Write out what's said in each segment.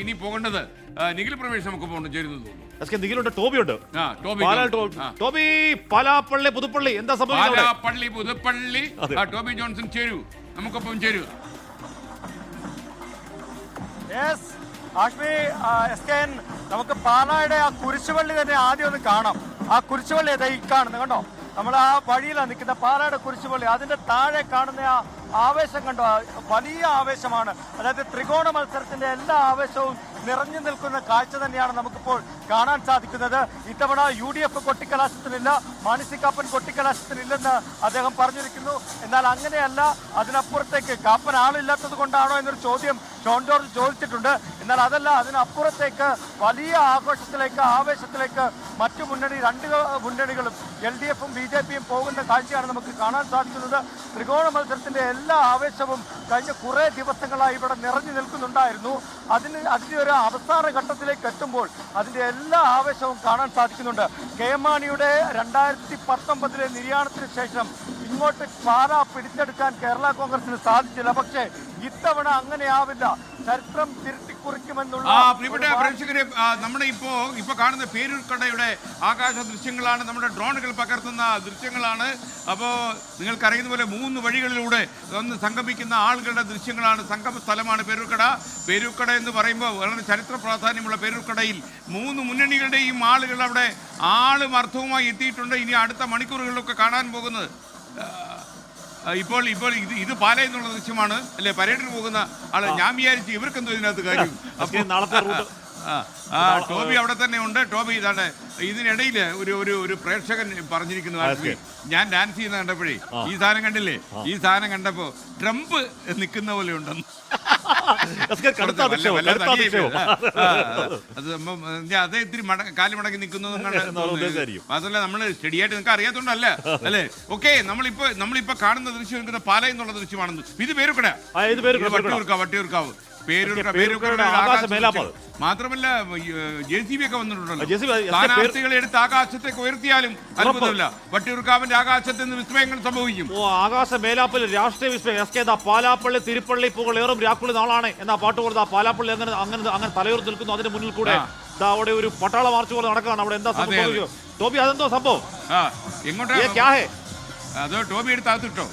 ഇനി പോകേണ്ടത് നിഖിൽ പ്രവേശ് നമുക്ക് പോകണം ചേരുന്നു തോന്നുന്നു. നിഖിലുണ്ട്, ടോബിയുണ്ട്. ടോബി, പാലാപ്പള്ളി പുതുപ്പള്ളി എന്താ സംഭവിച്ചത്? പാലാപ്പള്ളി പുതുപ്പള്ളി ടോബി ജോൺസൺ ചേരൂ, നമുക്കൊപ്പം ചേരൂ. നമുക്ക് പാലായുടെ ആ കുരിശുപള്ളി തന്നെ ആദ്യം ഒന്ന് കാണാം. ആ കുരിശുപള്ളി ഈ കാണുന്നത് കണ്ടോ, നമ്മൾ ആ വഴിയിലാണ് നിൽക്കുന്ന പാലായുടെ കുരിശുപള്ളി. അതിന്റെ താഴെ കാണുന്ന ആ ആവേശം കണ്ടോ, വലിയ ആവേശമാണ്. അതായത് ത്രികോണ മത്സരത്തിന്റെ എല്ലാ ആവേശവും നിറഞ്ഞു നിൽക്കുന്ന കാഴ്ച തന്നെയാണ് നമുക്കിപ്പോൾ കാണാൻ സാധിക്കുന്നത്. ഇത്തവണ UDF കൊട്ടിക്കലാശത്തിനില്ല, മാണി കാപ്പൻ കൊട്ടിക്കലാശത്തിനില്ലെന്ന് അദ്ദേഹം പറഞ്ഞിരിക്കുന്നു. എന്നാൽ അങ്ങനെയല്ല, അതിനപ്പുറത്തേക്ക് കാപ്പൻ ആളില്ലാത്തത് കൊണ്ടാണോ എന്നൊരു ചോദ്യം ഷോൺ ജോർജ് ചോദിച്ചിട്ടുണ്ട്. എന്നാൽ അതല്ല, അതിനപ്പുറത്തേക്ക് വലിയ ആഘോഷത്തിലേക്ക്, ആവേശത്തിലേക്ക് മറ്റു രണ്ട് മുന്നണികളും LDFും BJPയും പോകുന്ന കാഴ്ചയാണ് നമുക്ക് കാണാൻ സാധിക്കുന്നത്. ത്രികോണ മത്സരത്തിന്റെ എല്ലാ ആവേശവും കഴിഞ്ഞ കുറേ ദിവസങ്ങളായി ഇവിടെ നിറഞ്ഞു നിൽക്കുന്നുണ്ടായിരുന്നു. അതിന്റെ ഒരു അവസാന ഘട്ടത്തിലേക്ക് എത്തുമ്പോൾ അതിന്റെ എല്ലാ ആവേശവും കാണാൻ സാധിക്കുന്നുണ്ട്. KM മാണിയുടെ 2019 നിര്യാണത്തിന് ശേഷം ഇങ്ങോട്ട് പാലാ പിടിച്ചെടുക്കാൻ കേരള കോൺഗ്രസിന് സാധിച്ചില്ല. പക്ഷേ ഇത്തവണ അങ്ങനെയാവില്ല, ചരിത്രം തിരുത്തിക്കുറിക്കുമെന്നുള്ള പ്രിയപ്പെട്ട പ്രേക്ഷകരെ, നമ്മുടെ ഇപ്പൊ കാണുന്ന പേരൂർക്കടയുടെ ആകാശ ദൃശ്യങ്ങളാണ്, നമ്മുടെ ഡ്രോണുകൾ പകർത്തുന്ന ദൃശ്യങ്ങളാണ്. അപ്പോൾ നിങ്ങൾക്കറിയുന്ന പോലെ 3 വഴികളിലൂടെ ഒന്ന് സംഗമിക്കുന്ന ആളുകളുടെ ദൃശ്യങ്ങളാണ്. സംഗമ സ്ഥലമാണ് പേരൂർക്കട. പേരൂർക്കട എന്ന് പറയുമ്പോൾ വളരെ ചരിത്ര പ്രാധാന്യമുള്ള പേരൂർക്കടയിൽ 3 മുന്നണികളുടെയും ആളുകൾ അവിടെ ആളും അർത്ഥവുമായി എത്തിയിട്ടുണ്ട്. ഇനി അടുത്ത മണിക്കൂറുകളിലൊക്കെ കാണാൻ പോകുന്നത് ഇപ്പോൾ ഇത് പാല എന്നുള്ള ദൃശ്യമാണ് അല്ലെ, പരേഡിന് പോകുന്ന ആള്. ഞാൻ വിചാരിച്ചു ഇവർക്കെന്തോ ഇതിനകത്ത് കാര്യം. ടോബി അവിടെ തന്നെ ഉണ്ട്. ടോബി ഇതാണ്. ഇതിനിടയിൽ ഒരു പ്രേക്ഷകൻ പറഞ്ഞിരിക്കുന്നു, ഞാൻ ഡാൻസ് ചെയ്യുന്ന കണ്ടപ്പോഴേ ഈ സാധനം കണ്ടില്ലേ, ഈ സാധനം കണ്ടപ്പോ ട്രംപ് നിൽക്കുന്ന പോലെ ഉണ്ടെന്ന്. അത് ഇത്തിരി കാലുമടക്കി നിൽക്കുന്നതും മാത്രമല്ല നമ്മൾ സ്റ്റഡിയായിട്ട് നിങ്ങൾക്ക് അറിയാത്തോണ്ടല്ല അല്ലേ. ഓക്കെ, നമ്മളിപ്പോ കാണുന്ന ദൃശ്യം പാല എന്നുള്ള ദൃശ്യമാണെന്ന്. ഇത് പേരൂർക്കട, വട്ടിയൂർക്കാവ് മാത്രമല്ല JCB ഒക്കെ വന്നിട്ടുണ്ടല്ലോ. സ്ഥാനാർത്ഥികളെ എടുത്ത് ആകാശത്തേക്ക് ഉയർത്തിയാലും അത്ഭുതമില്ല. വട്ടിയൂർക്കാവിന്റെ ആകാശത്ത് നിന്ന് വിസ്മയങ്ങൾ സംഭവിക്കും. ആകാശ മേലാപ്പിൽ രാഷ്ട്രീയ വിസ്മയം. പാലാപ്പള്ളി തിരുപ്പള്ളി പുകളേറും രാക്കുളി നാളാണ് എന്നാ പാട്ട് കൊടുത്ത പാലാപ്പള്ളി അങ്ങനെ തലയുയർത്തി നിൽക്കുന്നു. അതിന്റെ മുന്നിൽ കൂടെ അവിടെ ഒരു പട്ടാള മാർച്ച് പോലെ നടക്കുകയാണ്. അവിടെ എന്താ സംഭവിക്കും ടോബി? അതെന്തോ സംഭവം? എങ്ങോട്ടാ അതോ ടോബി എടുത്ത് അകത്തിട്ടോ?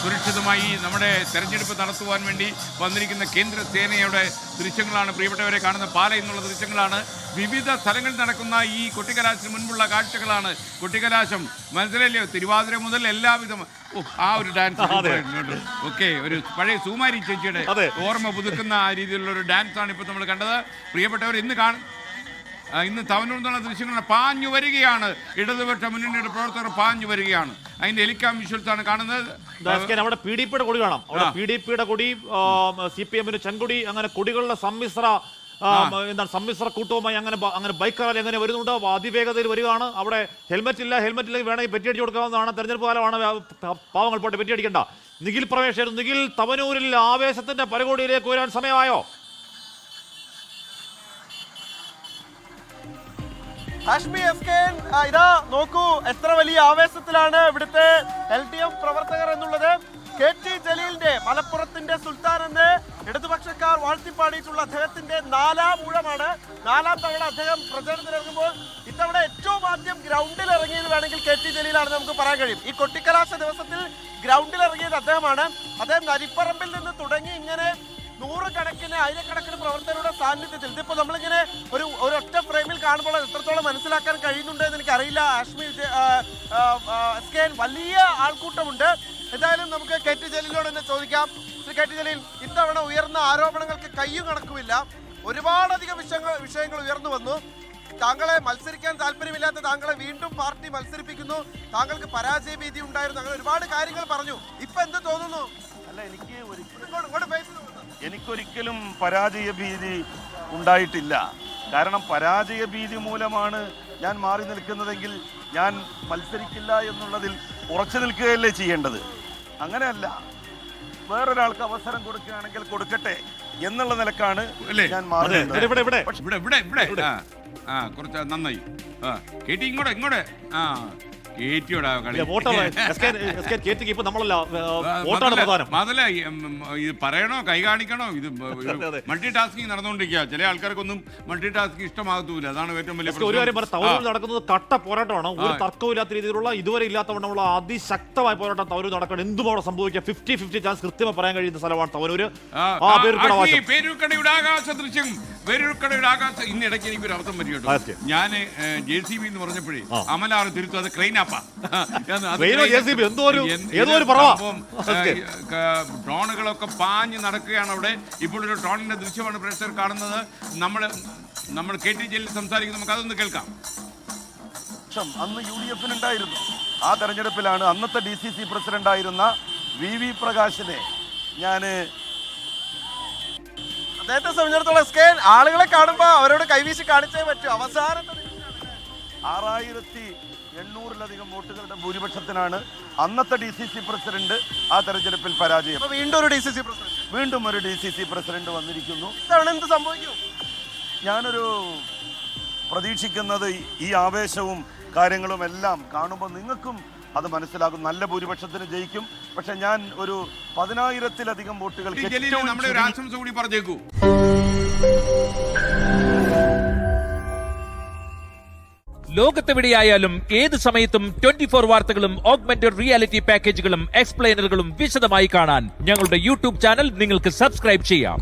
സുരക്ഷിതമായി നമ്മുടെ തെരഞ്ഞെടുപ്പ് നടത്തുവാൻ വേണ്ടി വന്നിരിക്കുന്ന കേന്ദ്ര സേനയുടെ ദൃശ്യങ്ങളാണ് പ്രിയപ്പെട്ടവരെ കാണുന്ന. പാല എന്നുള്ള ദൃശ്യങ്ങളാണ്. വിവിധ സ്ഥലങ്ങളിൽ നടക്കുന്ന ഈ കൊട്ടിക്കലാശത്തിന് മുൻപുള്ള കാഴ്ചകളാണ്. കൊട്ടിക്കലാശം മനസ്സിലല്ലേ, തിരുവാതിര മുതൽ എല്ലാവിധ ആ ഒരു ഡാൻസ്. ഓക്കെ, ഒരു പഴയ സുമാരി ചേച്ചിയുടെ ഓർമ്മ പുതുക്കുന്ന ആ രീതിയിലുള്ള ഒരു ഡാൻസാണ് ഇപ്പോൾ നമ്മൾ കണ്ടത്. പ്രിയപ്പെട്ടവർ, ഇന്ന് തവനൂർ എന്നുള്ള ദൃശ്യങ്ങൾ പാഞ്ഞു വരികയാണ്. ഇടതുപക്ഷ മുന്നണിയുടെ പ്രവർത്തകർ പാഞ്ഞു വരികയാണ്. അതിന്റെ ഹെലികാം വിഷ്വൽസ് ആണ് കാണുന്നത്. അവിടെ PDPയുടെ കൊടി കാണാം. അവിടെ PDPയുടെ കൊടി, CPM ചെങ്കൊടി, അങ്ങനെ കൊടികളുടെ സമ്മിശ്ര കൂട്ടവുമായി അങ്ങനെ ബൈക്ക് റാലി അങ്ങനെ വരുന്നുണ്ട്. അതിവേഗതയിൽ വരികയാണ്. അവിടെ ഹെൽമെറ്റ് ഇല്ലെങ്കിൽ വേണമെങ്കിൽ പെറ്റിയടിച്ചു കൊടുക്കാവുന്നതാണ്. തെരഞ്ഞെടുപ്പ് കാലമാണ്, പാവങ്ങൾ പോട്ടെ, പെറ്റിയടിക്കണ്ട. നിഖിൽ പ്രവേശ്, നിഖിൽ, തവനൂരിൽ ആവേശത്തിന്റെ പരകോടിയിലേക്ക് വരാൻ സമയമായോ? ഇതാ നോക്കൂ, എത്ര വലിയ ആവേശത്തിലാണ് ഇവിടുത്തെ LDF പ്രവർത്തകർ എന്നുള്ളത്. KT ജലീലിന്റെ, മലപ്പുറത്തിന്റെ സുൽത്താൻ എന്ന് ഇടതുപക്ഷക്കാർ വാഴ്ത്തിപ്പാടിയിട്ടുള്ള അദ്ദേഹത്തിന്റെ 4ാം ഊഴമാണ്. 4ാം തവണ അദ്ദേഹം പ്രചരണത്തിനിറങ്ങുമ്പോൾ ഇത്തവണ ഏറ്റവും ആദ്യം ഗ്രൗണ്ടിൽ ഇറങ്ങിയത് വേണമെങ്കിൽ KT ജലീലാണെന്ന് നമുക്ക് പറയാൻ കഴിയും. ഈ കൊട്ടിക്കലാശ ദിവസത്തിൽ ഗ്രൗണ്ടിൽ ഇറങ്ങിയത് അദ്ദേഹമാണ്. അദ്ദേഹം നരിപ്പറമ്പിൽ നിന്ന് തുടങ്ങി ഇങ്ങനെ നൂറുകണക്കിന് ആയിരക്കണക്കിന് പ്രവർത്തകരുടെ സാന്നിധ്യത്തിൽ ഇതിപ്പോൾ നമ്മളിങ്ങനെ ഒരൊറ്റ ഫ്രെയിമിൽ കാണുമ്പോൾ എത്രത്തോളം മനസ്സിലാക്കാൻ കഴിയുന്നുണ്ട് എന്ന് എനിക്കറിയില്ല. വലിയ ആൾക്കൂട്ടമുണ്ട്. എന്തായാലും നമുക്ക് KT ജലീലിനോട് തന്നെ ചോദിക്കാം. ശ്രീ KT ജലീൽ, ഇത്തവണ ഉയർന്ന ആരോപണങ്ങൾക്ക് കയ്യും കണക്കുമില്ല. ഒരുപാടധികം വിഷയങ്ങൾ ഉയർന്നു വന്നു. താങ്കളെ മത്സരിക്കാൻ താല്പര്യമില്ലാത്ത താങ്കളെ വീണ്ടും പാർട്ടി മത്സരിപ്പിക്കുന്നു. താങ്കൾക്ക് പരാജയ ഭീതി ഉണ്ടായിരുന്നു. അങ്ങനെ ഒരുപാട് കാര്യങ്ങൾ പറഞ്ഞു. ഇപ്പൊ എന്ത് തോന്നുന്നു? അല്ല, എനിക്കൊരിക്കലും പരാജയ ഭീതി ഉണ്ടായിട്ടില്ല. കാരണം പരാജയ ഭീതി മൂലമാണ് ഞാൻ മാറി നിൽക്കുന്നതെങ്കിൽ ഞാൻ മത്സരിക്കില്ല എന്നുള്ളതിൽ ഉറച്ചു നിൽക്കുകയല്ലേ ചെയ്യേണ്ടത്. അങ്ങനെയല്ല, വേറൊരാൾക്ക് അവസരം കൊടുക്കുകയാണെങ്കിൽ കൊടുക്കട്ടെ എന്നുള്ള നിലക്കാണ് ഞാൻ മാറുന്നത്. കുറച്ച് നന്നായി. KT ഇങ്ങോട്ട് ഏറ്റിയോടാ കളി. ഇപ്പൊ നമ്മളല്ല, വോട്ടാണ് പ്രധാനം. അതല്ല, ഇത് പറയണോ കൈ കാണിക്കണോ? ഇത് മൾട്ടി ടാസ്കിങ് നടന്നുകൊണ്ടിരിക്കുക. ചില ആൾക്കാർക്കൊന്നും മൾട്ടി ടാസ്കിങ് ഇഷ്ടമാകത്തൂല. അതാണ് ഏറ്റവും വലിയ ഒരു കാര്യം പറയാം, തവനൂരിൽ നടക്കുന്നത് കട്ട പോരാട്ടമാണ്. ഒരു തർക്കമില്ലാത്ത രീതിയിലുള്ള, ഇതുവരെ ഇല്ലാത്തവണ്ണമുള്ള അതിശക്തമായ പോരാട്ടം തവനൂർ നടക്കണം. എന്തും അവിടെ സംഭവിക്കാം. 50-50 ചാൻസ് കൃത്യമായി പറയാൻ കഴിയുന്ന സ്ഥലമാണ് തവനൂര്. പേരൂർക്കടയുടെ ആകാശ ദൃശ്യം, പേരൂർക്കടയുടെ ആകാശ. ഇന്നിടയ്ക്ക് എനിക്കൊരു അർത്ഥം പറ്റി കേട്ടോ. ഞാൻ JCB എന്ന് പറഞ്ഞപ്പോഴേ അമലാറ് തിരുത്തു, അത് ക്രെയിനാപ്പാ. ഡ്രോണുകളൊക്കെ പാഞ്ഞ് നടക്കുകയാണ് അവിടെ. ഇപ്പോൾ ഒരു ഡ്രോണിന്റെ ദൃശ്യമാണ് പ്രേക്ഷകർ കാണുന്നത്. നമ്മൾ KT ജയിലിൽ സംസാരിക്കും, നമുക്ക് അതൊന്ന് കേൾക്കാം. അന്ന് UDF ഉണ്ടായിരുന്നു. ആ തെരഞ്ഞെടുപ്പിലാണ് അന്നത്തെ DCC പ്രസിഡന്റായിരുന്ന VV പ്രകാശിനെ ഞാൻ, അദ്ദേഹത്തെ സംബന്ധിച്ചിടത്തോളം ആളുകളെ കാണുമ്പോ അവരോട് കൈവീശി കാണിച്ചേ പറ്റൂ. അവസാനത്തെ 6800-ലധികം വോട്ടുകളുടെ ഭൂരിപക്ഷത്തിനാണ് അന്നത്തെ DCC പ്രസിഡന്റ് ആ തെരഞ്ഞെടുപ്പിൽ പരാജയം. വീണ്ടും ഒരു DCC പ്രസിഡന്റ് വന്നിരിക്കുന്നു. എന്ത് സംഭവിക്കും? ഞാനൊരു പ്രതീക്ഷിക്കുന്നത് ഈ ആവേശവും കാര്യങ്ങളും എല്ലാം കാണുമ്പോൾ നിങ്ങൾക്കും അത് മനസ്സിലാകും. നല്ല ഭൂരിപക്ഷത്തിന് ജയിക്കും. പക്ഷെ ഞാൻ ഒരു 10,000-ലധികം വോട്ടുകൾ. നമ്മുടെ ഒരു ആശംസ കൂടി പറഞ്ഞേക്കൂ. ലോകത്തെവിടെയായാലും ഏത് സമയത്തും 24 വാർത്തകളും ഓഗ്മെന്റഡ് റിയാലിറ്റി പാക്കേജുകളും എക്സ്പ്ലെയിനറുകളും വിശദമായി കാണാൻ ഞങ്ങളുടെ യൂട്യൂബ് ചാനൽ നിങ്ങൾക്ക് സബ്സ്ക്രൈബ് ചെയ്യാം.